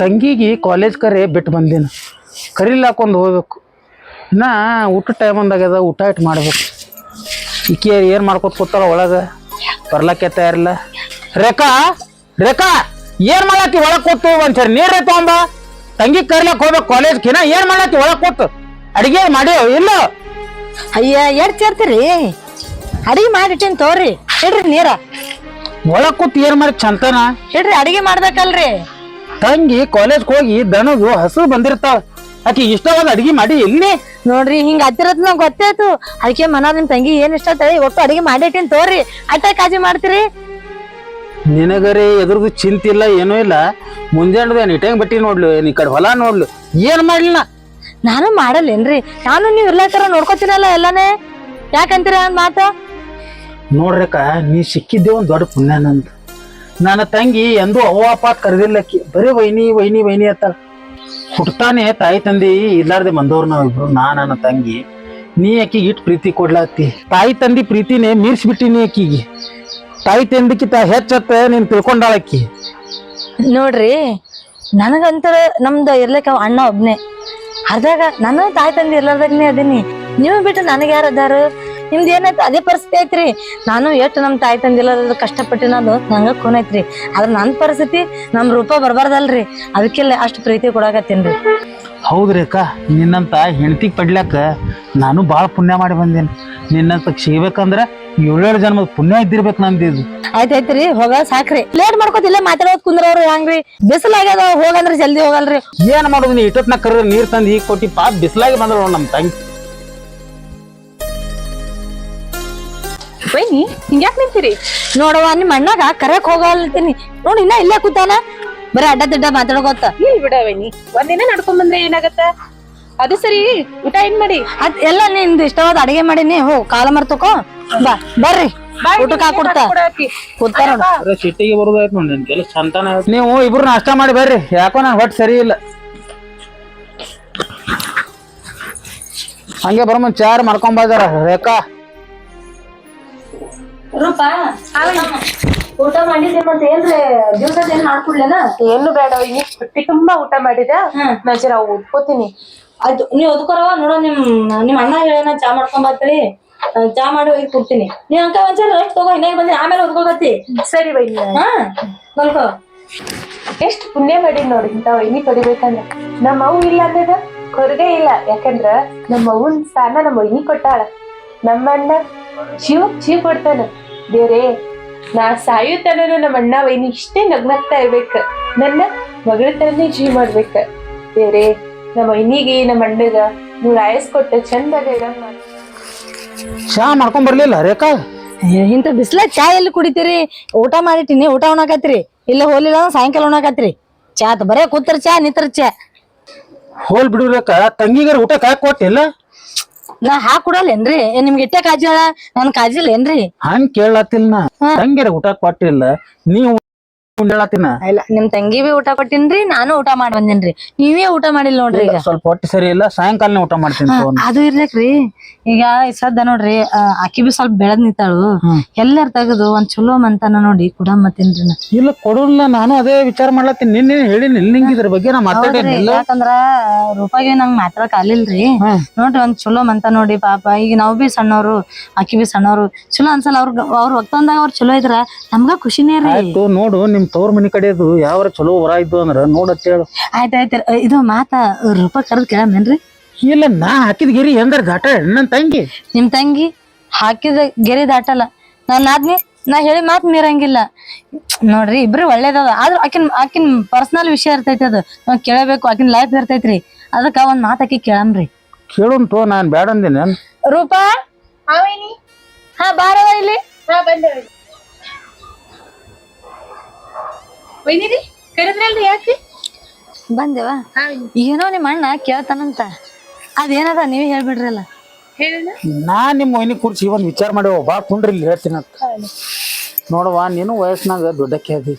ತಂಗಿಗೆ ಕಾಲೇಜ್ ಕರೆ ಬಿಟ್ಟು ಬಂದಿನ ಕರಿಲಾಕೊಂಡು ಹೋಗ್ಬೇಕು ನಾ ಊಟ ಟೈಮ್ ಅಂದಾಗ್ಯದ ಊಟ ಇಟ್ಟು ಮಾಡ್ಬೇಕು ಈಕೆ ಏನು ಮಾಡ್ಕೊತ ಕೂತಾಳ ಒಳಗೆ ಬರ್ಲಕ್ಕೆ ತಯಾರಿಲ್ಲ ರೇಖಾ ರೇಖಾ ಏನು ಮಾಡತ್ತಿ ಒಳಗೆ ಕೂತು ಒಂದ್ಸರಿ ನೀರು ತೊಗೊಂಬ ತಂಗಿ ಕರಿಲಕ್ಕೆ ಹೋಗ್ಬೇಕು ಕಾಲೇಜ್ಕಿನ ಏನು ಮಾಡತ್ತಿ ಒಳಗೆ ಕೂತು ಅಡಿಗೆ ಮಾಡಿ ಇಲ್ಲ ಅಯ್ಯ ಎಡ್ ಸೇರ್ತೀರಿ ಅಡಿಗೆ ಮಾಡಿಟ್ಟಿನ್ ತೋರಿ ಹೇಳ್ರಿ ನೀರ ಒಳಗೆ ಕೂತು ಏನು ಮಾಡಿ ಚಂತನ ಹೇಳ್ರಿ ಅಡಿಗೆ ಮಾಡ್ಬೇಕಲ್ರಿ ತಂಗಿ ಕಾಲೇಜ್ ಹೋಗಿ ದನದು ಹಸು ಬಂದಿರ್ತಾಳ ಆಕಿ ಇಷ್ಟವಾದ ಅಡಿಗೆ ಮಾಡಿ ಎಲ್ಲಿ ನೋಡ್ರಿ ಹಿಂಗ ಹತ್ತಿರತ್ ನಂಗೆ ಗೊತ್ತಾಯ್ತು ಅದಕ್ಕೆ ಮನ ನಿಮ್ ತಂಗಿ ಏನ್ ಇಷ್ಟ ತಳಿ ಒಟ್ಟು ಅಡಿಗೆ ಮಾಡಿಟ್ಟಿನ್ ತೋರಿ ಅಟ್ಟ ಕಾಜಿ ಮಾಡ್ತೀರಿ ನಿನಗರೆ ಎದುರ್ದು ಚಿಂತಿಲ್ಲ ಏನೂ ಇಲ್ಲ ಮುಂಜಾನೆ ಇಟ್ಟಂಗ್ ಬಟ್ಟಿ ನೋಡ್ಲು ಈ ಕಡೆ ಹೊಲ ನೋಡ್ಲು ಏನ್ ಮಾಡ್ಲಿಲ್ಲ ನಾನು ಮಾಡಲ್ಲೇನ್ರಿ ನಾನು ನೀವ್ ಇರ್ಲಾಕರ ನೋಡ್ಕೊತೀನಲ್ಲ ಎಲ್ಲಾನೇ ಯಾಕಂತೀರ ಒಂದ್ ಮಾತ ನೋಡ್ರಕ್ಕ ನೀ ಸಿಕ್ಕಿದ್ದೆ ಒಂದ್ ದೊಡ್ಡ ಪುಣ್ಯ ನಂದು ನನ್ನ ತಂಗಿ ಎಂದೂ ಅವ್ವ ಅಪ್ಪ ಕರೆದಿಲ್ಲಕ್ಕಿ ಬರೀ ವೈನಿ ವೈನಿ ವೈನಿ ಅತ್ತ ಹುಟ್ಟಾನೆ ತಾಯಿ ತಂದಿ ಇರ್ಲಾರ್ದೆ ಬಂದವ್ರು ನಾವಿಬ್ರು ನನ್ನ ತಂಗಿ ನೀ ಆಕಿಗೆ ಇಟ್ಟು ಪ್ರೀತಿ ಕೊಡ್ಲಾತಿ ತಾಯಿ ತಂದಿ ಪ್ರೀತಿನೇ ಮೀರ್ಸ್ಬಿಟ್ಟಿನಿ ಆಕಿಗೆ ತಾಯಿ ತಂದಿಕ್ಕಿಂತ ಹೆಚ್ಚತ್ತ ನೀನ್ ತಿಳ್ಕೊಂಡಾಳಕ್ಕಿ ನೋಡ್ರಿ ನನಗಂತರ ನಮ್ದು ಇರ್ಲಿಕ್ಕ ಅಣ್ಣ ಒಬ್ನೇ ಅರ್ದಾಗ ನಾನು ತಾಯಿ ತಂದಿ ಇರ್ಲಾರ್ದಾಗನೇ ಅದೀನಿ ನೀವು ಬಿಟ್ಟು ನನಗೆ ಯಾರು ಅದಾರು ನಿಮ್ದು ಏನಾಯ್ತು ಅದೇ ಪರಿಸ್ಥಿತಿ ಐತ್ರಿ ನಾನು ಎಷ್ಟು ನಮ್ ತಾಯಿ ತಂದಿಲ್ಲ ಕಷ್ಟಪಟ್ಟಿನದು ನಂಗ ಖೂನ್ ಐತ್ರಿ ಆದ್ರ ನನ್ ಪರಿಸ್ಥಿತಿ ನಮ್ ರೂಪ ಬರ್ಬಾರ್ದಲ್ರಿ ಅದಕ್ಕೆಲ್ಲ ಅಷ್ಟು ಪ್ರೀತಿ ಕೊಡಾಕತ್ತೀನ್ರಿ ಹೌದ್ರಿ ಅಕ್ಕ ನಿನ್ನಂತ ಹೆಂಡತಿಗೆ ಪಡ್ಲಾಕ ನಾನು ಭಾಳ ಪುಣ್ಯ ಮಾಡಿ ಬಂದೇನೆ ನಿನ್ನಂತ ಸಿಗ್ಬೇಕಂದ್ರ 7 ಜನ್ಮದ ಪುಣ್ಯ ಇದ್ದಿರ್ಬೇಕು ನಂದಿದ್ದು ಆಯ್ತಾಯ್ತ್ರಿ ಹೋಗ ಸಾಕ್ರಿ ಲೇಟ್ ಮಾಡ್ಕೋತಿಲ್ಲ ಮಾತಾಡೋದ್ ಕುಂದ್ರವ್ರು ಹಂಗ್ರಿ ಬಿಸಿಲಾಗ್ಯದ ಹೋಗಂದ್ರಿ ಜಲ್ದಿ ಹೋಗಲ್ರಿ ಏನ್ ಮಾಡೋದು ನೀ ಇಟ್ಟೊತ್ನ ಕರ್ರ ನೀರ್ ತಂದು ಈಗ ಕೊಟ್ಟಿ ಪಾಪ ಬಿಸಿಲಾಗಿ ಬಂದ್ರ ನಮ್ ತಂಗಿ ಬೈನಿ ಹಿಂಗ್ಯಾಕ್ ನಿಂತೀರಿ ನೋಡವ್ವ ನಿಮ್ ಅಣ್ಣಗ ಕರೆಕ್ ಹೋಗಲ್ತೀನಿ ನೋಡಿ ಇನ್ನ ಇಲ್ಲೇ ಕೂತಾನ ಬರೀ ಅಡ್ಡ ದಿಡ್ಡ ಮಾತಾಡೋಗೊತ್ತ ಇಲ್ಲಿ ಬಿಡ ಬೈನಿ ಒಂದಿನ ನಡ್ಕೊಂಡ್ ಬಂದ್ರೆ ಏನಾಗತ್ತ ಅದು ಸರಿ ಊಟ ಏನ್ ಮಾಡಿ ಅದ್ ಎಲ್ಲ ನಿಂದು ಇಷ್ಟವಾದ ಅಡಿಗೆ ಮಾಡೀನಿ ಹೋ ಕಾಲ ಮರ್ತಕೋ ಬಾ ಬರ್ರಿ ಊಟಕ್ಕೆ ಹಾಕೊಡ್ತ ಕೂತಾರ ಸಿಟ್ಟಿಗೆ ಬರೋದಾಯ್ತು ನೋಡಿ ನನ್ ಕೆಲಸ ಸಂತಾನ ನೀವು ಇಬ್ರು ನಾಷ್ಟ ಮಾಡಿ ಬರ್ರಿ ಯಾಕೋ ನನ್ ಹೊಟ್ಟೆ ಸರಿ ಇಲ್ಲ ಹಂಗೆ ಬರಮನ್ ಚಾರ್ ಮಾಡ್ಕೊಂಡ್ ಬಾದಾರ ರೇಖಾ ರೂಪಾ ಊಟ ಮಾಡಿದ್ದೆ ಮತ್ತೆ ಏನ್ರಿ ದಿವಸದ ಏನ್ ಮಾಡ್ಕೊಡ್ಲೇನ ಏನು ಬೇಡ ಬೈನಿ ಹೊಟ್ಟಿ ತುಂಬಾ ಊಟ ಮಾಡಿದ ನಾ ಜರ ಓದ್ಕೋತೀನಿ ಆಯ್ತು ನೀವ್ ಓದ್ಕೊರವ ನೋಡೋ ನಿಮ್ ಅಣ್ಣ ಹೇಳೇನ ಚಾ ಮಾಡ್ಕೊಂಡ್ ಬರ್ತೀರಿ ಚಾ ಮಾಡಿ ಹೋಗಿ ಕೊಡ್ತೀನಿ ನೀವ್ ಅಂಕ ಒಂದ್ಸಲ ರೆಸ್ಟ್ ತಗೋ ಇನ್ನೇಗ್ ಬಂದಿ ಆಮೇಲೆ ಓದ್ಕೋಗತ್ತಿ ಸರಿ ಬೈನಿ ಹಾ ಮಲ್ಕೋ ಎಷ್ಟ್ ಪುಣ್ಯ ಮಾಡಿ ನೋಡಿ ಇಂತ ವೈನಿ ಪಡಿಬೇಕಂದ್ರ ನಮ್ಮ ಅವು ಇಲ್ಲ ಅನ್ನದ ಕೊರಗೆ ಇಲ್ಲ ಯಾಕಂದ್ರ ನಮ್ಮ ಅವ್ವನ್ ಸ್ಥಾನ ನಮ್ಮ ವೈನಿ ಕೊಟ್ಟಾಳ ನಮ್ಮಣ್ಣ ಜೀವ ಕೊಡ್ತಾನ ದೇವ್ರೇ ನಾ ಸಾಯುತ್ತನೂ ನಮ್ಮ ಅಣ್ಣ ವೈನಿ ಇಷ್ಟೇ ನಗ್ನಗ್ತಾ ಇರ್ಬೇಕ ನನ್ನ ಮಗಳ ತರನೇ ಜೀವ ಮಾಡ್ಬೇಕ ದೇವ್ರೇ ನಮ್ಮ ವೈನಿಗೆ ನಮ್ಮ ಅಣ್ಣಗ ನೀವ್ ಆಯಸ್ಕೊಟ್ಟ ಚಂದಾಗ ಇರಂಗ್ ಮಾಡ ಚಾ ಮಾಡ್ಕೊಂಡ್ ಬರ್ಲಿಲ್ಲ ರೇಖಾ ಇಂತ ಬಿಸ್ಲಾಗ ಚಾ ಎಲ್ಲಿ ಕುಡಿತೀರಿ ಊಟ ಮಾಡಿಟ್ಟಿನಿ ಊಟ ಉಣ್ಣಾಕತ್ರಿ ಇಲ್ಲ ಹೋಲಿಲ್ಲ ಸಾಯಂಕಾಲ ಉಣ್ಣಾಕತ್ರಿ ಚಾ ಆತ ಬರೇ ಕೂತರ ಚಾ ನಿಂತರ ಚಾ ಹೋಲ್ ಬಿಡು ರೇಖಾ ತಂಗಿಗಾರ ಊಟ ಕಾಯ್ ಕೊಟ್ಟಿಲ್ಲ ನಾ ಹಾಕ್ ಕೊಡಲ್ಲೇನ್ರಿ ನಿಮ್ಗೆ ಇಟ್ಟೆ ಕಾಜಿ ಅಳ ನನ್ ಕಾಜಿಲ್ಲೇನ್ರಿ ಹಂಗ್ ಕೇಳತ್ತಿಲ್ಲ ನಾ ತಂಗಿರ ಊಟ ಕೊಟ್ಟಿಲ್ಲ ನೀವು ಹೇಳತ್ತಿನ ಇಲ್ಲ ನಿಮ್ ತಂಗಿ ಬಿ ಊಟ ಕೊಟ್ಟಿನ್ರಿ ನಾನು ಊಟ ಮಾಡಿ ಬಂದೇನ್ರಿ ನೀವೇ ಊಟ ಮಾಡಿಲ್ಲ ನೋಡ್ರಿ ಈಗ ಸ್ವಲ್ಪ ಹೊಟ್ಟೆ ಸರಿ ಇಲ್ಲ ಸಾಯಂಕಾಲನೇ ಊಟ ಮಾಡ್ತೀನಿ ಅದು ಇರ್ಲಕ್ರಿ ಈಗ ಸದ್ದ ನೋಡ್ರಿ ಆಕಿ ಬಿ ಸ್ವಲ್ಪ ಬೆಳದ್ ನಿಂತಾಳು ಎಲ್ಲಾರ ತೆಗದು ಒಂದ್ ಚಲೋ ಮಂತನ ನೋಡಿ ಕುಡಂಬತ್ತೀನ್ರಿ ನಾ ಇಲ್ಲ ಕೊಡಲ್ಲ ನಾನು ಅದೇ ವಿಚಾರ ಮಾಡ್ಲತ್ತೀನಿ ನಿನ್ನೆ ಹೇಳಿನಿ ನಿಂಗೆ ಇದ್ರ ಬಗ್ಗೆ ನಾ ಮಾತಾಡೇನಿಲ್ಲ ಯಾಕಂದ್ರ ರೂಪಾಯಿಗೆ ನಂಗ್ ಮಾತಾಡಕ್ ಆಗ್ಲಿಲ್ರಿ ನೋಡ್ರಿ ಒಂದ್ ಚಲೋ ಮಂತ ನೋಡಿ ಪಾಪ ಈಗ ನಾವ್ ಬಿ ಸಣ್ಣವ್ರು ಆಕಿ ಬಿ ಸಣ್ಣವ್ರು ಚಲೋ ಅನ್ಸಲ್ಲ ಅವ್ರ ಹೊತ್ತೊಂದಾಗ ಅವ್ರ ಚಲೋ ಇದ್ರ ನಮ್ಗ ಖುಷಿನೇ ರೀ ಆಯ್ತು ನೋಡು ನಿಮ್ ತವ್ರ ಮನಿ ಕಡೆದು ಯಾವ್ರ ಚಲೋ ಹೊರ ಇದ್ದು ಅಂದ್ರ ನೋಡತ್ ಹೇಳು ಆಯ್ತಾಯ್ತು ಇದು ಮಾತಾ ರೂಪಾಯಿ ಕರೆದ್ ಕೇಳಮೇನ್ರಿ ಇಲ್ಲ ನಾ ಹಾಕಿದ ಗಿರಿ ಎಂದ್ರ ಘಾಟ ನನ್ ತಂಗಿ ನಿಮ್ ತಂಗಿ ಹಾಕಿದ ಗೆರೆ ದಾಟಲ್ಲ ನಾನ್ ಆದ್ನಿ ನಾ ಹೇಳಿ ಮಾತ್ ಮೀರಂಗಿಲ್ಲ ನೋಡ್ರಿ ಇಬ್ರು ಒಳ್ಳೇದದ ಆದ್ರ ಆಕಿನ್ ಪರ್ಸನಲ್ ವಿಷಯ ಇರ್ತೈತಿ ಅದು ನಾವ್ ಕೇಳಬೇಕು ಆಕಿನ್ ಲೈಫ್ ಇರ್ತೈತ್ರಿ ಅದಕ್ಕ ಒಂದ್ ಮಾತ್ ಆಕಿ ಕೇಳಮ್ರಿ ಕೇಳುಂಟು ನಾನ್ ಬ್ಯಾಡ ಅಂದಿನ ರೂಪಾ ಹಾ ಬಾರವ ಇಲ್ಲಿ ಬಂದೆ ವೈನಿರಿ ಕರೆದ್ರಲ್ರಿ ಯಾಕೆ ಬಂದೇವ ಏನೋ ನಿಮ್ ಅಣ್ಣ ಕೇಳ್ತಾನಂತ ಅದೇನದ ನೀವೇ ಹೇಳ್ಬಿಡ್ರಲ್ಲ ಹೇಳ ನಾ ನಿಮ್ಮ ಮೊಯ್ನಿ ಕೂರ್ಸಿ ಒಂದ್ ವಿಚಾರ ಮಾಡ್ಯವ ಬಾ ಕುಂಡ್ರಿ ಇಲ್ಲಿ ಹೇಳ್ತೀನಿ ನೋಡವ್ವ ನೀನು ವಯಸ್ಸಿನಾಗ ದೊಡ್ಡಕ್ಕೆ ಅದಿ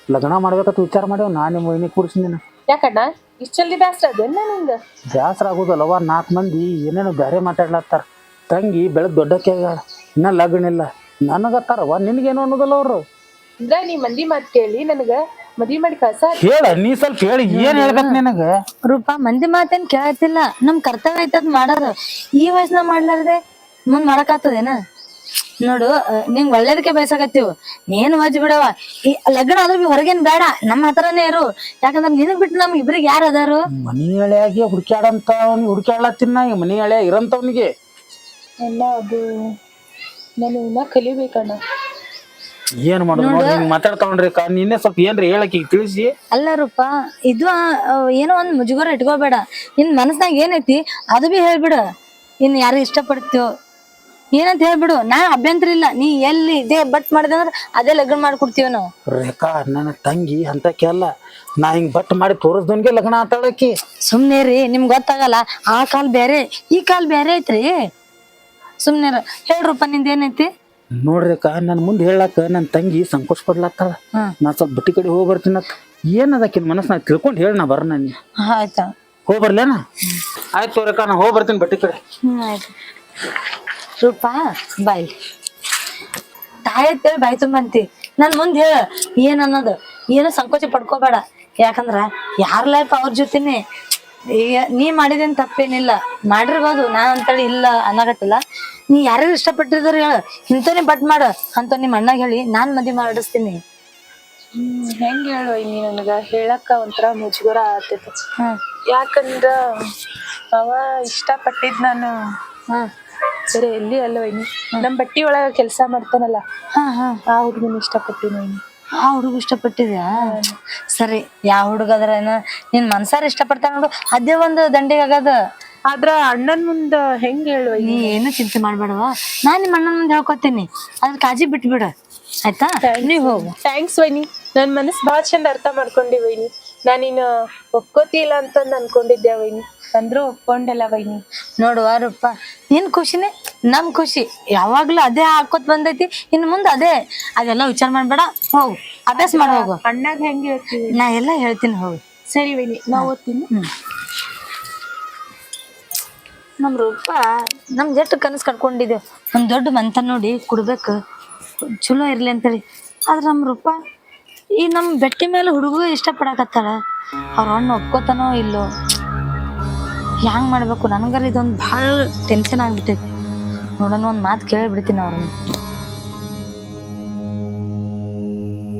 ಲಗ್ನ ಮಾಡ್ಬೇಕಂತ ವಿಚಾರ ಮಾಡ್ಯವ ನಾ ನಿಮ್ಮ ಮೊಯ್ನಿ ಕೂರ್ಸಿನ ಯಾಕಣ್ಣ ಇಷ್ಟ ಜಲ್ದಿ ಬ್ಯಾಸ್ರ ಅದೇನ ನಿಂಗ ಬ್ಯಾಸರ ಆಗುದಲ್ಲವ 4 ಮಂದಿ ಏನೇನು ಬೇರೆ ಮಾತಾಡ್ಲತ್ತಾರ ತಂಗಿ ಬೆಳಗ್ ದೊಡ್ಡಕ್ಕೆ ಆಗ್ಯಾಳ ಇನ್ನ ಲಗ್ನ ಇಲ್ಲ ನನಗತ್ತಾರವ ನಿನಗೇನು ಅನ್ನೋದಲ್ಲ ಅವ್ರು ಅಂದ್ರ ನೀ ಮಂದಿ ಮಾತ್ ಕೇಳಿ ನನಗ ಮದ್ವಿ ಮಾಡಿ ಕಳ್ಸ. ಹೇಳ ನೀ ಸ್ವಲ್ಪ ಹೇಳಿ ಏನ್ ಹೇಳ್ಬೇಕು ನಿನಗ. ರೂಪಾ ಮಂದಿ ಮಾತೇನ್ ಕೇಳತ್ತಿಲ್ಲ, ನಮ್ ಕರ್ತವ್ಯ ಐತದ್ ಮಾಡೋದು. ಈ ವಯಸ್ಸಿನ ಮಾಡ್ಲಾರ್ದೆ ಮುಂದ್ ಮಾಡಕಾತದೇನ? ನೋಡು ನಿಂಗ್ ಒಳ್ಳೇದಕ್ಕೆ ಬಯಸಾಕತ್ತೀವ್, ನೀನ್ ವಜ್ ಬಿಡವ. ಈ ಲಗ್ನ ಆದ್ರೂ ಬಿ ಹೊರಗೇನ್ ಬೇಡ, ನಮ್ಮ ಹತ್ರನೇ ಇರು. ಯಾಕಂದ್ರ ನಿನಗ್ ಬಿಟ್ಟು ನಮ್ ಇಬ್ರಿಗೆ ಯಾರು ಅದಾರು? ಮನಿ ಹಳೆಯಾಗಿ ಹುಡುಕ್ಯಾಡಂತ ಅವ್ನಿಗೆ ಹುಡುಕ್ಯಾಡ್ಲತ್ತಿನ ಈ ಮನಿ ಹಳೆ ಇರಂತವ್ನಿಗೆ. ಅಣ್ಣ ಅದು ನಾನು ಇನ್ನ ಕಲಿಬೇಕಣ್ಣ. ಏನ್ ಮಾಡುದು ನೋಡಿ ಹಿಂಗ್ ಮಾತಾಡ್ತಾವ್ರಿ ನಿನ್ನೆ ಸ್ವಲ್ಪ ಏನ್ರಿ ಹೇಳಕ್ ಈಗ ತಿಳಿಸಿ. ಅಲ್ಲ ರೂಪಾ, ಇದು ಏನೋ ಒಂದ್ ಮುಜುಗರ ಇಟ್ಕೋಬೇಡ. ನಿನ್ ಮನಸ್ನಾಗ ಏನೈತಿ ಅದು ಬಿ ಹೇಳ್ಬಿಡು. ಇನ್ ಯಾರು ಇಷ್ಟಪಡ್ತೀವೋ ಏನಂತ ಹೇಳ್ಬಿಡು. ನಾ ಅಭ್ಯಂತರ ಇಲ್ಲ, ನೀ ಎಲ್ಲಿ ಇದೇ ಬಟ್ ಮಾಡಿದೆ ಅಂದ್ರ ಅದೇ ಲಗ್ನ ಮಾಡ್ಕೊಡ್ತೀವ ನಾವು. ರೇಖಾ ನನ್ನ ತಂಗಿ ಅಂತಕ್ಕೆ ಅಲ್ಲ, ನಾ ಹಿಂಗ್ ಬಟ್ ಮಾಡಿ ತೋರಿಸ್ದನ್ಗೆ ಲಗ್ನ ಆತಾಳಕಿ. ಸುಮ್ನೆ ರೀ, ನಿಮ್ಗೆ ಗೊತ್ತಾಗಲ್ಲ. ಆ ಕಾಲ್ ಬೇರೆ ಈ ಕಾಲ್ ಬೇರೆ ಐತ್ರಿ. ಸುಮ್ನೆ ಹೇಳ್ರಪ್ಪ, ನಿಂದ ಏನೈತಿ ನೋಡ್ರಿಕ ನನ್ ಮುಂದೆ ಹೇಳಾಕ ನನ್ ತಂಗಿ ಸಂಕೋಚ ಪಡ್ಲತ್ತಾಳ. ನಾ ಸ್ವಲ್ಪ ಬಟ್ಟಿ ಕಡೆ ಹೋಗಿ ಬರ್ತೀನತ್. ಏನದಕ್ಕಿನ ಮನಸ್ನಾಗ ತಿಳ್ಕೊಂಡು ಹೇಳಿ ನಾ ಬರ್ನ. ನೀ ಆಯ್ತಾ ಹೋಗಿ ಬರ್ಲೇನ? ಆಯ್ತು ತೋರಕ ನಾ ಹೋಗಿ ಬರ್ತೀನಿ ಬಟ್ಟಿ ಕಡೆ. ಆಯ್ತು. ರೂಪಾ ಬಾಯ್, ತಾಯಿ ಅಂತೇಳಿ ಬಾಯ್ ತುಂಬಂತಿ. ನನ್ ಮುಂದೆ ಹೇಳ ಏನ್ ಅನ್ನೋದು. ಏನು ಸಂಕೋಚ ಪಡ್ಕೋಬೇಡ. ಯಾಕಂದ್ರ ಯಾರ ಲೈಫ್ ಅವ್ರ ಜೊತೆನೆ. ಈಗ ನೀ ಮಾಡಿದೇನ್ ತಪ್ಪೇನಿಲ್ಲ, ಮಾಡಿರ್ಬೋದು. ನಾನ್ ಅಂತೇಳಿ ಇಲ್ಲ ಅನ್ನಕತ್ತಿಲ್ಲ. ನೀ ಯಾರ್ಯಾರು ಇಷ್ಟಪಟ್ಟಿದ್ರ ಹೇಳ, ಇಂಥವ್ನೇ ಬಟ್ ಮಾಡ ಅಂತ ನಿಮ್ ಅಣ್ಣಾಗ ಹೇಳಿ ನಾನ್ ಮದ್ವಿ ಮಾಡಿಸ್ತೀನಿ. ಹೆಂಗ್ ಹೇಳು ನೀ ನನಗ ಹೇಳಕ್ಕ ಒಂಥರ ಮುಜುಗರ ಆತೈತಿ. ಯಾಕಂದ್ರ ಅವ ಇಷ್ಟಪಟ್ಟಿದ್ ನಾನು ಬೇರೆ ಎಲ್ಲಿ ಅಲ್ಲ ವೈನಿ, ನಮ್ ಬಟ್ಟಿ ಒಳಗ ಕೆಲ್ಸ ಮಾಡ್ತಾನಲ್ಲ ಆ ಹುಡುಗನ ಇಷ್ಟಪಟ್ಟಿನಿ. ಆ ಹುಡುಗ ಇಷ್ಟಪಟ್ಟಿದ್ಯಾ? ಸರಿ, ಯಾವ ಹುಡುಗದ್ರ ನಿನ್ ಮನ್ಸಾರ ಇಷ್ಟಪಡ್ತಾನ ನೋಡು, ಅದೇ ಒಂದು ದಂಡಿಗೆ ಆಗದ. ಆದ್ರ ಅಣ್ಣನ್ ಮುಂದ ಹೆಂಗ್ ಹೇಳುವ? ನೀ ಏನು ಚಿಂತೆ ಮಾಡ್ಬೇಡವ, ನಾನ್ ನಿಮ್ಮ ಅಣ್ಣನ ಮುಂದೆ ಹೇಳ್ಕೊತೀನಿ. ಅದ್ರ ಕಾಜಿ ಬಿಟ್ಬಿಡ ಆಯ್ತಾ? ನೀವ್ ಹೋಗು. ಥ್ಯಾಂಕ್ಸ್ ವೈನಿ, ನನ್ ಮನಸ್ ಬಾಳ ಚಂದ ಅರ್ಥ ಮಾಡ್ಕೊಂಡಿ ವೈನಿ. ನಾನಿನ್ನ ಒಪ್ಕೋತಿಲ್ಲ ಅಂತಂದ್ ಅನ್ಕೊಂಡಿದ್ದೆ ವೈನಿ, ಅಂದ್ರೂ ಒಪ್ಕೊಂಡಲ್ಲ ವೈನಿ. ನೋಡುವ ರೂಪ, ನಿನ್ ಖುಷಿನೇ ನಮ್ ಖುಷಿ. ಯಾವಾಗ್ಲೂ ಅದೇ ಹಾಕೋತ್ ಬಂದೈತಿ, ಇನ್ ಮುಂದೆ ಅದೇ. ಅದೆಲ್ಲ ವಿಚಾರ ಮಾಡ್ಬೇಡ, ಹೋಗು ಅಭ್ಯಾಸ ಮಾಡ ಹೋಗು. ಅಣ್ಣಾಗ ಹೆಂಗ್ ಹೇಳ್ತೀವಿ? ನಾ ಎಲ್ಲ ಹೇಳ್ತೀನಿ, ಹೋಗು. ಸರಿ ವೈನಿ, ನಾ ಓದ್ತೀನಿ. ನಮ್ ರೂಪ ನಮ್ ಜಟ್ಟು ಕನಸು ಕಟ್ಕೊಂಡಿದ್ದೇವ್, ಒಂದ್ ದೊಡ್ಡ ಮಂತ ನೋಡಿ ಕೊಡ್ಬೇಕು, ಚಲೋ ಇರ್ಲಿ ಅಂತೇಳಿ. ಆದ್ರ ನಮ್ ರೂಪ ಈ ನಮ್ ಬೆಟ್ಟಿ ಮೇಲೆ ಹುಡುಗ ಇಷ್ಟಪಡಕತ್ತಾಳ. ಅವ್ರ ಅಣ್ಣ ಒಪ್ಕೋತಾನೋ ಇಲ್ಲೋ, ಹ್ಯಾಂಗ್ ಮಾಡ್ಬೇಕು? ನನಗಾರ ಇದೊಂದು ಭಾಳ ಟೆನ್ಷನ್ ಆಗ್ಬಿಟ್ಟೈತಿ. ನೋಡೋಣ, ಒಂದ್ ಮಾತು ಕೇಳಿಬಿಡ್ತೀನಿ ಅವ್ರನ್ನ.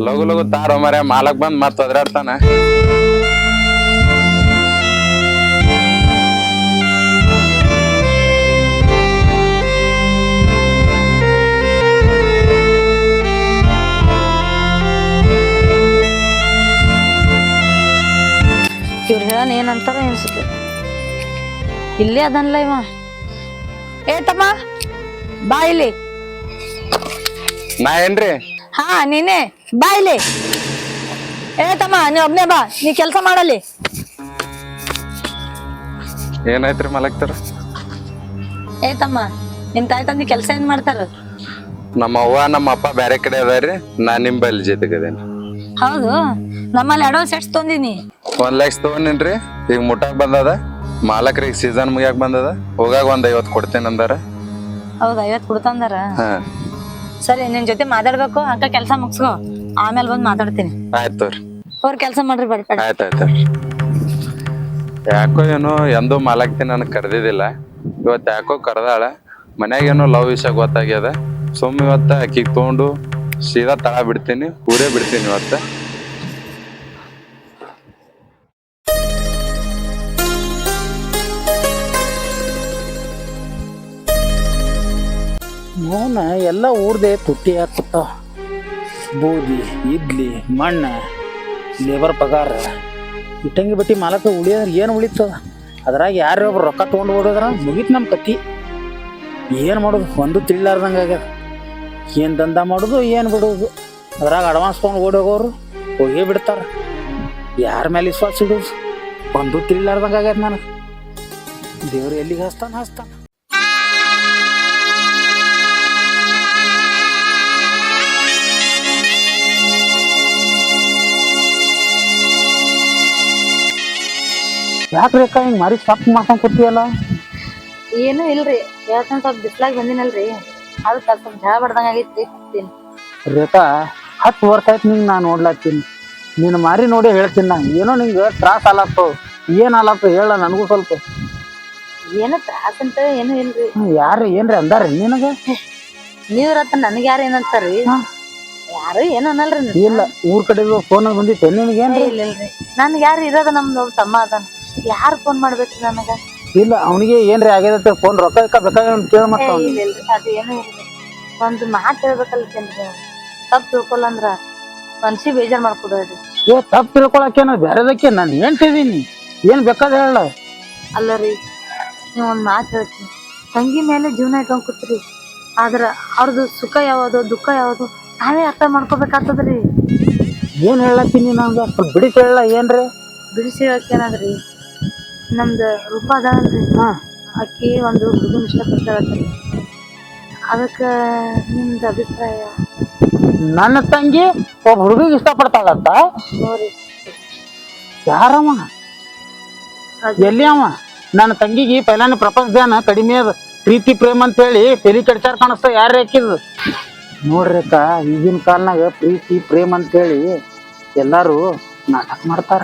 ಲಗು ಲಗು ತಾರೋ ಮರ ಮಾಲಕ್ ಬಂದ್ ಮತ್ ಒದರಾಡ್ತಾನ. ಇವ್ರು ಹೇಳೋಣ ಏನಂತಾರ ಅನ್ಸುತ್ತೆ. ಇಲ್ಲೇ ಅದನ್ಲ ಇವ. ಏ ತಮ್ಮ ಬಾ ಇಲ್ಲಿ. ನಾ ಏನ್ರಿ? ಹಾ ನೀನೇ ಬಾ ಇಲ್ಲಿ. ಏ ತಮ್ಮ ನೀ ಒಬ್ನೇ ಬಾ, ನೀ ಕೆಲ್ಸ ಮಾಡಲ್ಲಿ. ಏನಾಯ್ತ್ರಿ ಮಲಕ್ತಾರ? ಏ ತಮ್ಮ, ನಿಮ್ ತಾಯಿ ತಂದಿ ಕೆಲ್ಸ ಏನ್ ಮಾಡ್ತಾರ? ನಮ್ಮ ಅವ್ವ ನಮ್ಮ ಅಪ್ಪ ಬ್ಯಾರೆ ಕಡೆ ಅದಾರಿ, ನಾ ನಿಮ್ ಬಲ್ಲಿ ಜೊತೆಗದೇನಿ. ಹೌದು, ನಮ್ಮಲ್ಲಿ ಅಡ್ವಾನ್ಸ್ ಎಷ್ಟು ತೊಂದಿನಿ? 1 ಲಕ್ಷ ತಗೊಂಡಿನ್ರಿ. ಈಗ ಮುಟ್ಟಾಕ್ ಬಂದದ, ಮಾಲಕ್ರಿಗೆ ಸೀಸನ್ ಮುಗಿಯಾಕ ಬಂದದ, ಹೋಗಾಗ 50 ಕೊಡ್ತೇನೆ ಅಂದಾರ. ಹೌದಾ, 50 ಕೊಡ್ತಂದಾರ? ಹಾ ಸರಿ, ನಿನ್ ಜೊತೆ ಮಾತಾಡ್ಬೇಕು ಅಕ್ಕ, ಕೆಲ್ಸ ಮುಗಿಸ್ಕೋ, ಆಮೇಲೆ ಬಂದ್ ಮಾತಾಡ್ತೀನಿ. ಆಯ್ತು ತೋರಿ. ಅವ್ರ ಕೆಲ್ಸ ಮಾಡ್ರಿ ಬರ್ಬೇಡ. ಆಯ್ತಾಯ್ತು. ಯಾಕೋ ಏನೋ ಎಂದೂ ಮಾಲಕ್ತಿ ನನಗೆ ಕರೆದಿದ್ದಿಲ್ಲ, ಇವತ್ತು ಯಾಕೋ ಕರೆದಾಳ. ಮನ್ಯಾಗ ಏನೋ ಲವ್ ವಿಷಯ ಗೊತ್ತಾಗ್ಯದ. ಸುಮ್ಮ ಇವತ್ತ ಆಕಿಗೆ ತೊಗೊಂಡು ಸೀದಾ ತಳ ಬಿಡ್ತೀನಿ, ಊರೇ ಬಿಡ್ತೀನಿ ಇವತ್ತ. ನೋನ ಎಲ್ಲ ಊರ್ದೆ ತುಟ್ಟಿ ಹಾಕ್ಬಿಟ್ಟಾವ. ಬೂದಿ, ಇಡ್ಲಿ, ಮಣ್ಣು, ಲೇಬರ್ ಪಗಾರ, ಇಟ್ಟಂಗಿ ಬಟ್ಟಿ ಮಾಲಕ ಉಳಿಯೋದ್ರೆ ಏನು ಉಳಿತದ? ಅದ್ರಾಗ ಯಾರೇ ಒಬ್ರು ರೊಕ್ಕ ತೊಗೊಂಡು ಓಡೋದ್ರ ಮುಗೀತು ನಮ್ಮ ಕತ್ತಿ. ಏನು ಮಾಡೋದು ಒಂದು ತಿಳಿಲಾರ್ದಂಗೆ ಆಗ್ಯದ. ಏನು ದಂಧ ಮಾಡೋದು ಏನು ಬಿಡೋದು? ಅದ್ರಾಗ ಅಡ್ವಾನ್ಸ್ ತೊಗೊಂಡು ಓಡೋಗೋರು ಹೋಗೇ ಬಿಡ್ತಾರೆ. ಯಾರ ಮೇಲೆ ವಿಶ್ವಾಸ ಇಡೋದು ಒಂದು ತಿಳಿಲಾರ್ದಂಗೆ ಆಗ್ಯದ ನನಗೆ. ದೇವ್ರು ಎಲ್ಲಿಗೆ ಹಸ್ತಾನ. ಯಾಕ್ರಿ ಅಕ್ಕ ಹಿಂಗೆ ಮಾರಿ ಸ್ಟಾಪ್ ಮಾಡ್ಕೊಂಡ್ ಕೂತೀಯಲ್ಲ? ಏನು ಇಲ್ರಿ, ಯಾಕಂದ್ರೆ ಸ್ವಲ್ಪ ಬಿಸ್ಲಾಗಿ ಬಂದಿನಲ್ರಿ, ಅದಕ್ಕೆ ಸ್ವಲ್ಪ ಜಳ ಬಡ್ದಂಗ ಆಗೈತಿ. ರೇಖಾ 10 ವರ್ಷ ಆಯ್ತು ನಿಂಗೆ ನಾನು ನೋಡ್ಲಾತೀನಿ. ನಿನ್ನ ಮಾರಿ ನೋಡಿ ಹೇಳ್ತೀನಿ ನಾ ಏನೋ ನಿಂಗೆ ತ್ರಾಸ ಆಲತ್ತು ಏನ್ ಆಲತ್ತು ಹೇಳ ನನಗೂ ಸ್ವಲ್ಪ. ಏನು ತ್ರಾಸ ಅಂತ ಏನು ಇಲ್ರಿ. ಯಾರು ಏನ್ರಿ ಅಂದಾರಿ ನಿನಗ? ನೀವ್ರತ್ತ ನನಗ್ ಯಾರು ಏನಂತಾರಿ? ಯಾರು ಏನು ಅನ್ನಲ್ರಿ. ಇಲ್ಲ ಊರ್ ಕಡೆ ಫೋನ್ ಬಂದಿತ್ತೆ ನಿನಗೇನ್ರಿ? ಇಲ್ರಿ ನನ್ಗೆ ಯಾರು ಇರೋದ ನಮ್ದು ತಮ್ಮ ಅದಾನ, ಯಾರು ಫೋನ್ ಮಾಡ್ಬೇಕ್ರಿ ನನಗ? ಇಲ್ಲ ಅವನಿಗೆ ಏನ್ರಿ ಆಗ್ಯದತ್ತೆ ಫೋನ್ ರೊಕ್ಕ ಬೇಕಾಗ ಕೇಳ ಮತ್ತ. ಇಲ್ರಿ ಅದೇನು ಇಲ್ರಿ. ಒಂದು ಮಾತು ಹೇಳ್ಬೇಕಲ್ತೇನ್ರಿ, ತಪ್ಪು ತಿಳ್ಕೊಲ್ಲ ಅಂದ್ರ ಮನ್ಸಿಗೆ ಬೇಜಾರ್ ಮಾಡ್ಕೊಡ್ರಿ. ತಪ್ಪು ತಿಳ್ಕೊಳಕೇನ ಬೇರೆದಕ್ಕೆ ನಾನು ಹೇಳ್ತಿದೀನಿ, ಏನ್ ಬೇಕಾದ ಹೇಳ. ಅಲ್ಲ ರೀ ನೀವ್ ಒಂದ್ ಮಾತು ಹೇಳ್ತೀನಿ, ತಂಗಿ ಮೇಲೆ ಜೀವನ ಇಟ್ಕೊಂಡ್ ಕೂತ್ರಿ, ಆದ್ರ ಅವ್ರದ್ದು ಸುಖ ಯಾವುದು ದುಃಖ ಯಾವುದು ನಾವೇ ಅರ್ಥ ಮಾಡ್ಕೋಬೇಕಾಗ್ತದ್ರಿ. ಏನ್ ಹೇಳತ್ತೀನಿ ನಂಗೆ ಸ್ವಲ್ಪ ಬಿಡಿಸಿ ಹೇಳ. ಏನ್ರಿ ಬಿಡಿಸಿ ಹೇಳಕ್ಕೇನಾದ್ರಿ, ನಮ್ದು ರೂಪ ಅದಾಳಲ್ರಿ, ಆಕಿ ಒಂದು ಹುಡುಗನ ಇಷ್ಟಪಡ್ತಾಳತ್ರಿ, ಅದಕ್ಕ ನಿಮ್ದು ಅಭಿಪ್ರಾಯ? ನನ್ನ ತಂಗಿ ಒಬ್ಬ ಹುಡುಗಿಗೆ ಇಷ್ಟಪಡ್ತಾಳಂತ? ನೋಡ್ರಿ ಯಾರವ ಎಲ್ಲಿ ಅವ? ನನ್ನ ತಂಗಿಗೆ ಪೈಲಾನ ಪ್ರಪಂಚದಾನ ಕಡಿಮೆ ಅದ ಪ್ರೀತಿ ಪ್ರೇಮ ಅಂತ ಹೇಳಿ ತಲಿ ಕೆಡ್ಚಾರ ಕಾಣಿಸ್ತಾ ಯಾರು ಹಾಕಿದ್ ನೋಡ್ರಿ ಅಕ್ಕ. ಈಗಿನ ಕಾಲನಾಗ ಪ್ರೀತಿ ಪ್ರೇಮ ಅಂತೇಳಿ ಎಲ್ಲಾರು ನಾಟಕ ಮಾಡ್ತಾರ.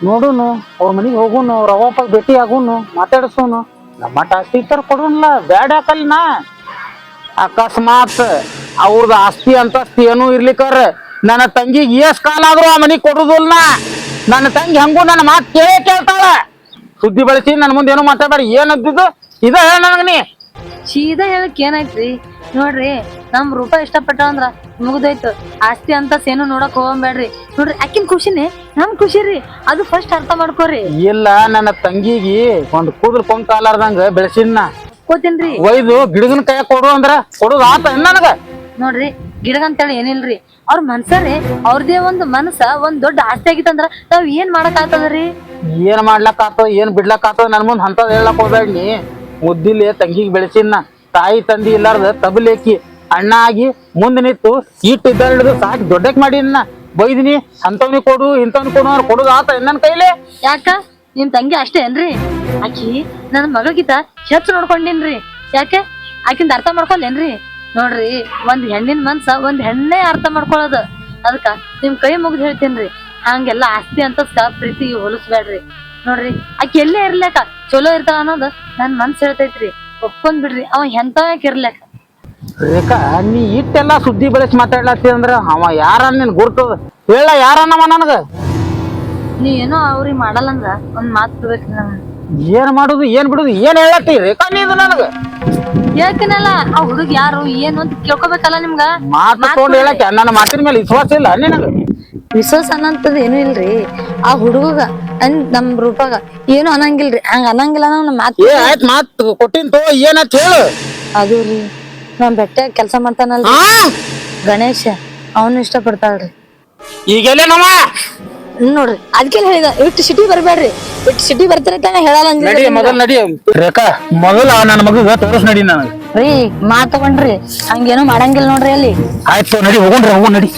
ನೋಡುನು ಅವ್ರ ಮನೆಗೆ ಹೋಗುನು, ಅವ್ರ ಅವಪ್ಪ ಭೇಟಿ ಆಗುನು, ಮಾತಾಡ್ಸೋನು, ನಮ್ಮ ಆಸ್ತಿ ತರ ಕೊಡೋನ್ಲ ಬ್ಯಾಡ ಯಾಕಲ್ನಾ. ಅಕಸ್ಮಾತ್ ಅವ್ರದ್ದು ಆಸ್ತಿ ಅಂತಸ್ತಿ ಏನೂ ಇರ್ಲಿಕ್ಕಾರ ನನ್ನ ತಂಗಿಗೆ ಎಷ್ಟ್ ಕಾಲ ಆದ್ರೂ ಆ ಮನೆಗೆ ಕೊಡುದಿಲ್ಲ. ನನ್ನ ತಂಗಿ ಹಂಗೂ ನನ್ನ ಮಾತು ಕೇಳೇ ಕೇಳ್ತಾಳ. ಸುದ್ದಿ ಬಳಸಿ ನನ್ನ ಮುಂದೆ ಏನೂ ಮಾತಾಡ್ಬೇಡ. ಏನಂತಿದ್ದು ಇದ ಹೇಳ ನನಗ ನೀ. ಸೀದಾ ಹೇಳಕ್ ಏನಾಯ್ತ್ರಿ? ನೋಡ್ರಿ ನಮ್ ರೂಪ ಇಷ್ಟಪಟ್ಟ ಅಂದ್ರ ಮುಗ್ದೋಯ್ತು. ಆಸ್ತಿ ಅಂತ ಏನು ನೋಡಕ್ ಹೋಗ್ಬೇಡ್ರಿ. ನೋಡ್ರಿ ಆಕಿನ್ ಖುಷಿನೇ ನಮ್ ಖುಷಿ ರೀ, ಅದು ಫಸ್ಟ್ ಅರ್ಥ ಮಾಡ್ಕೋರಿ. ಇಲ್ಲ ನನ್ನ ತಂಗಿಗೆ ಒಂದ್ ಕೂದಲು ಕೊಂಕ ಆಲಾರ್ದಂಗ ಬೆಳೆಸಿನ ಕೋತೀನ್ರಿ, ಒಯ್ದು ಗಿಡಗನ ಕೈ ಕೊಡು ಅಂದ್ರ ಕೊಡುದು ಆತ ನನಗ. ನೋಡ್ರಿ ಗಿಡಗಂತೇಳಿ ಏನಿಲ್ರಿ, ಅವ್ರ ಮನ್ಸರಿ ಅವ್ರದೇ ಒಂದು ಮನಸ್ಸ ಒಂದ್ ದೊಡ್ಡ ಆಸ್ತಿ ಆಗಿತ್ತಂದ್ರ ನಾವ್ ಏನ್ ಮಾಡಕ್ ಆಗ್ತದ್ರಿ? ಏನ್ ಮಾಡ್ಲಕ್ ಆತದ ಏನ್ ಬಿಡ್ಲಕ್ ಆತದ ನನ್ ಮುಂದ್ ಅಂತದ್ ಹೇಳಕ್ ಹೋಗ್ಬೇಡಿ. ಮುದ್ದಿಲಿ ತಂಗಿಗೆ ಬೆಳೆಸಿನ ತಾಯಿ ತಂದಿ ಇಲ್ಲಾರ್ದ ತಬಲೇಕಿ ಅಣ್ಣ ಆಗಿ ಮುಂದ್ ನಿಂತು ಇಟ್ಟು ಇದ್ದ ಹಿಡಿದು ಸಾಕಿ ದೊಡ್ಡಕ್ ಮಾಡಿನ ಬೈದಿನಿ. ಅಂತವ್ನಿ ಕೊಡು ಇಂಥವ್ನಿ ಕೊಡು ಅವ್ರು ಕೊಡುದು ಆತ ನನ್ ಕೈಲಿ. ಯಾಕ ನಿಮ್ ತಂಗಿ ಅಷ್ಟೇ ಏನ್ರಿ? ಆಕಿ ನನ್ ಮಗಗಿತ ಹೆಚ್ಚು ನೋಡ್ಕೊಂಡಿನ್ರಿ. ಯಾಕೆ ಆಕಿಂದ ಅರ್ಥ ಮಾಡ್ಕೊಲ್ಲೇನ್ರಿ? ನೋಡ್ರಿ ಒಂದ್ ಹೆಣ್ಣಿನ ಮನ್ಸ ಒಂದ್ ಹೆಣ್ಣೆ ಅರ್ಥ ಮಾಡ್ಕೊಳ್ಳೋದು. ಅದಕ್ಕ ನಿಮ್ ಕೈ ಮುಗ್ದು ಹೇಳ್ತೇನ್ರಿ, ಹಂಗೆಲ್ಲಾ ಆಸ್ತಿ ಅಂತ ಪ್ರೀತಿಗೆ ಹೋಲಿಸ್ಬೇಡ್ರಿ. ನೋಡ್ರಿ ಆಕಿ ಎಲ್ಲೇ ಇರ್ಲಾಕ ಚಲೋ ಇರ್ತಾಳ ಅನ್ನೋದು ನನ್ ಮನ್ಸ್ ಹೇಳ್ತೈತ್ರಿ. ಒಪ್ಕೊಂಡ್ ಬಿಡ್ರಿ, ಅವ ಎಂತವ್ಯಾಕ ಇರ್ಲಾಕ. ರೇಖಾ ನೀ ಇಟ್ಟೆಲ್ಲಾ ಸುದ್ದಿ ಬೆಳೆಸಿ ಮಾತಾಡ್ಲತ್ತಿ ಅಂದ್ರ ಅವ ಯಾರ ನಿನ್ ಗುರ್ತದ ಹೇಳ. ಯಾರನ್ನವ ನನಗ? ನೀ ಏನೋ ಅವ್ರಿಗೆ ಮಾಡಲ್ಲ ಅಂದ್ರ ಒಂದ್ ಮಾತು ಬಿಡ್ಬೇಕ್ರಿ ನಮ್ಗೆ. ಏನ್ ಮಾಡುದು ಏನ್ ಬಿಡುದು ಏನ್ ಹೇಳತ್ತಿ ರೇಖಾ ನೀದು ನನಗ? ಹೇಳ್ತೀನಲ್ಲ ಆ ಹುಡುಗ ಯಾರು ಏನು ಅಂತ ಕೇಳ್ಕೊಬೇಕಲ್ಲ ನಿಮ್ಗ. ಮಾತು ತಗೊಂಡ್ ಹೇಳಕ್ಕೆ ನನ್ನ ಮಾತಿನ ಮೇಲೆ ವಿಶ್ವಾಸ ಇಲ್ಲ ನಿನಗ? ವಿಶ್ವಾಸ ಅನ್ನಂತದ್ ಏನು ಇಲ್ರಿ. ಆ ಹುಡುಗ ನಮ್ ರೂಪಾಗ ಏನು ಅನ್ನಂಗಿಲ್ರಿ. ಹಂಗ ಅನ್ನಂಗಿಲ್ಲ ನಮ್ಮ ಮಾತು. ಆಯ್ತ್ ಮಾತು ಕೊಟ್ಟಿನ್ ತೋ ಏನಂತ ಹೇಳು. ಅದು ರೀ ನಮ್ ಬೆಟ್ಟ ಕೆಲ್ಸ ಮಾಡ್ತಾನಲ್ರಿ ಗಣೇಶ, ಅವನು ಇಷ್ಟಪಡ್ತಾಳ್ರಿ. ಈಗೆಲ್ಲೇ ನಮ್ಮ ನೋಡ್ರಿ ಅದಕ್ಕೆ ಹೇಳಿದ ಇಟ್ಟು ಸಿಟಿ ಬರ್ಬೇಡ್ರಿ, ಇಟ್ಟು ಸಿಟಿ ಬರ್ತಾರ ಹೇಳಲ್ಲ ನಡಿ ಮೊದಲ್ ನಡಿ ರೇಖಾ, ಮೊದಲ ನನ್ನ ಮಗ ತೋರಿಸ್ ನಡಿ ನನಗ. ರೀ ಮಾತ್ ತಗೊಂಡ್ರಿ ಹಂಗೇನು ಮಾಡಂಗಿಲ್ಲ ನೋಡ್ರಿ ಅಲ್ಲಿ. ಆಯ್ತು ನಡಿ ಹೋಗೋಣ್ರಿ, ಹೋಗೋಣ ನಡಿ.